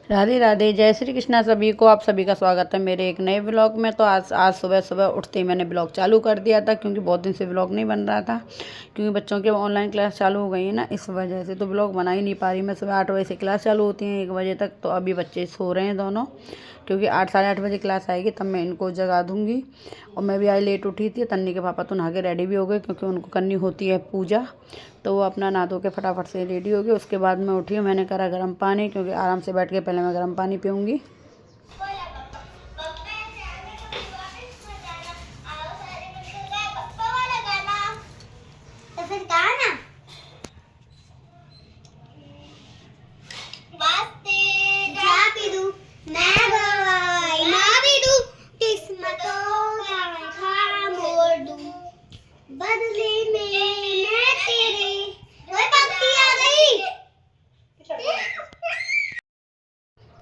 राधे राधे, जय श्री कृष्णा सभी को। आप सभी का स्वागत है मेरे एक नए ब्लॉग में। तो आज सुबह सुबह उठते ही मैंने ब्लॉग चालू कर दिया था, क्योंकि बहुत दिन से ब्लॉग नहीं बन रहा था, क्योंकि बच्चों की ऑनलाइन क्लास चालू हो गई है ना, इस वजह से तो ब्लॉग बना ही नहीं पा रही मैं। सुबह 8 बजे से क्लास चालू होती है 1 बजे तक, तो अभी बच्चे सो रहे हैं दोनों, क्योंकि 8 साढ़े 8 बजे क्लास आएगी तब मैं इनको जगा दूँगी। और मैं भी आज लेट उठी थी। तन्नी के पापा तो नहा के रेडी भी हो गए, क्योंकि उनको करनी होती है पूजा, तो वो अपना नहा धो के फटाफट से रेडी हो गए। उसके बाद मैं उठी हूँ, मैंने करा गर्म पानी, क्योंकि आराम से बैठ के पहले मैं गर्म पानी पीऊँगी।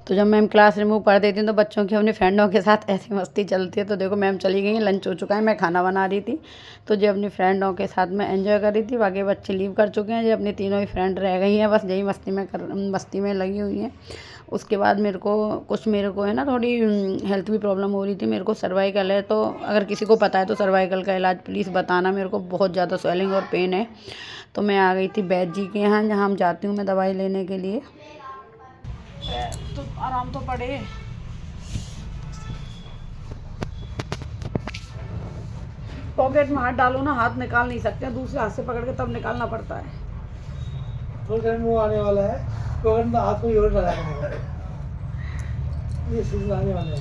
तो जब मैम क्लास रिमूव कर देती हूँ तो बच्चों की अपने फ्रेंडों के साथ ऐसी मस्ती चलती है। तो देखो मैम चली गई हैं, लंच हो चुका है, मैं खाना बना रही थी, तो जो अपनी फ्रेंडों के साथ मैं एंजॉय कर रही थी। बाकी बच्चे लीव कर चुके हैं, जो अपनी तीनों ही फ्रेंड रह गई हैं, बस यही मस्ती में लगी हुई हैं। उसके बाद मेरे को है ना थोड़ी हेल्थ भी प्रॉब्लम हो रही थी। मेरे को सर्वाइकल है, तो अगर किसी को पता है तो सर्वाइकल का इलाज प्लीज़ बताना। मेरे को बहुत ज़्यादा स्वेलिंग और पेन है। तो मैं आ गई थी वैद्य जी के यहाँ, जहाँ हम जाती हूँ मैं दवाई लेने के लिए। तो आराम तो पड़े। पॉकेट में हाथ डालो ना, हाथ निकाल नहीं सकते, दूसरे हाथ से पकड़ के तब निकालना पड़ता है। थोड़ी देर में आने वाला है, पॉकेट में हाथ को ही और डाला है। ये सीजन आने वाला है,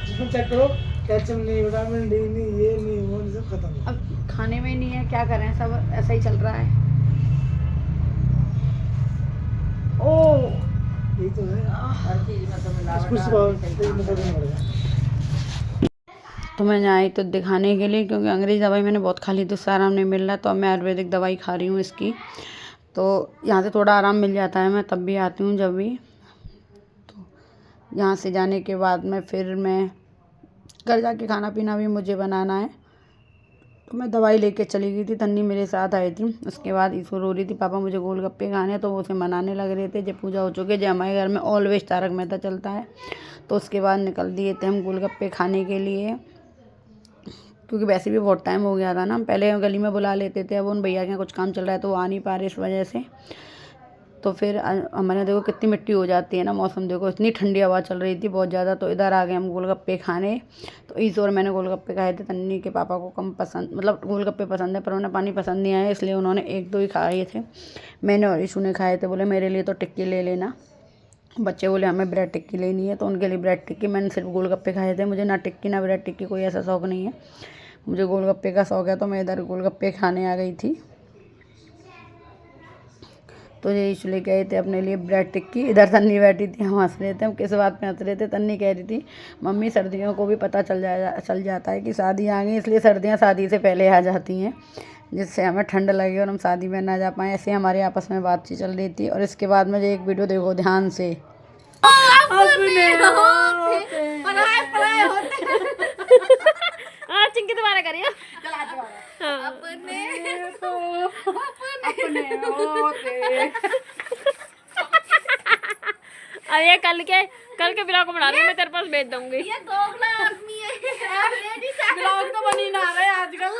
जिसमें चेक करो कैल्शियम नहीं, विटामिन डी नहीं, ये नहीं, वो नहीं, सब खत्म। अब खाने में नहीं है, क्या करें, सब ऐसा ही चल रहा है। ओ यही तो है, हर चीज में तो मिलावट। तो मैं आई तो दिखाने के लिए, क्योंकि अंग्रेज़ी दवाई मैंने बहुत खा ली थी, उससे आराम नहीं मिल रहा, तो अब मैं आयुर्वेदिक दवाई खा रही हूँ इसकी। तो यहाँ से थोड़ा आराम मिल जाता है, मैं तब भी आती हूँ जब भी। तो यहाँ से जाने के बाद फिर मैं घर जाके खाना पीना भी मुझे बनाना है। तो मैं दवाई लेके चली गई थी, तन्नी मेरे साथ आई थी। उसके बाद ईश्वर रो रही थी, पापा मुझे गोलगप्पे खाने हैं, तो वो उसे मनाने लग रहे थे। जब पूजा हो चुकी है, जब हमारे घर में ऑलवेज तारक मेहता चलता है, तो उसके बाद निकल दिए थे हम गोलगप्पे खाने के लिए, क्योंकि वैसे भी बहुत टाइम हो गया था ना। हम पहले गली में बुला लेते थे, अब उन भैया के यहाँ कुछ काम चल रहा है तो वो आ नहीं पा रहे इस वजह से। तो फिर हमारे देखो कितनी मिट्टी हो जाती है ना, मौसम देखो, इतनी ठंडी हवा चल रही थी बहुत ज़्यादा। तो इधर आ गए हम गोलगप्पे खाने। तो इस और मैंने गोलगप्पे खाए थे। तन्नी के पापा को कम पसंद, मतलब गोलगप्पे पसंद है, पर उन्हें पानी पसंद नहीं आया, इसलिए उन्होंने 1-2 ही खाए थे। मैंने और ईशू ने खाए थे। बोले मेरे लिए तो टिक्की ले लेना। बच्चे बोले हमें ब्रेड टिक्की लेनी है, तो उनके लिए ब्रेड टिक्की। मैंने सिर्फ गोलगप्पे खाए थे। मुझे ना टिक्की ना ब्रेड टिक्की कोई ऐसा शौक़ नहीं है, मुझे गोलगप्पे का शौक़ है। तो मैं इधर गोलगप्पे खाने आ गई थी। तो ये ईशू लेके आए थे अपने लिए ब्रेड टिक्की। इधर तन्नी बैठी थी, हम हंस रहे थे। हम किस बात पे हंस रहे थे, तन्नी कह रही थी मम्मी सर्दियों को भी पता चल जाता है कि शादी आ गई, इसलिए सर्दियाँ शादी से पहले आ जाती हैं, जिससे हमें ठंड लगे और हम शादी में ना जा पाएँ। ऐसे हमारे आपस में बातचीत चल रही थी। और इसके बाद मुझे एक वीडियो देखो ध्यान से। चिंकी दोबारा करिए। अरे कल के ब्लॉग बना रही हूँ, मैं तेरे पास भेज दूंगी। ये दोगला आदमी है। ब्लॉग तो बनी ना रहे आजकल।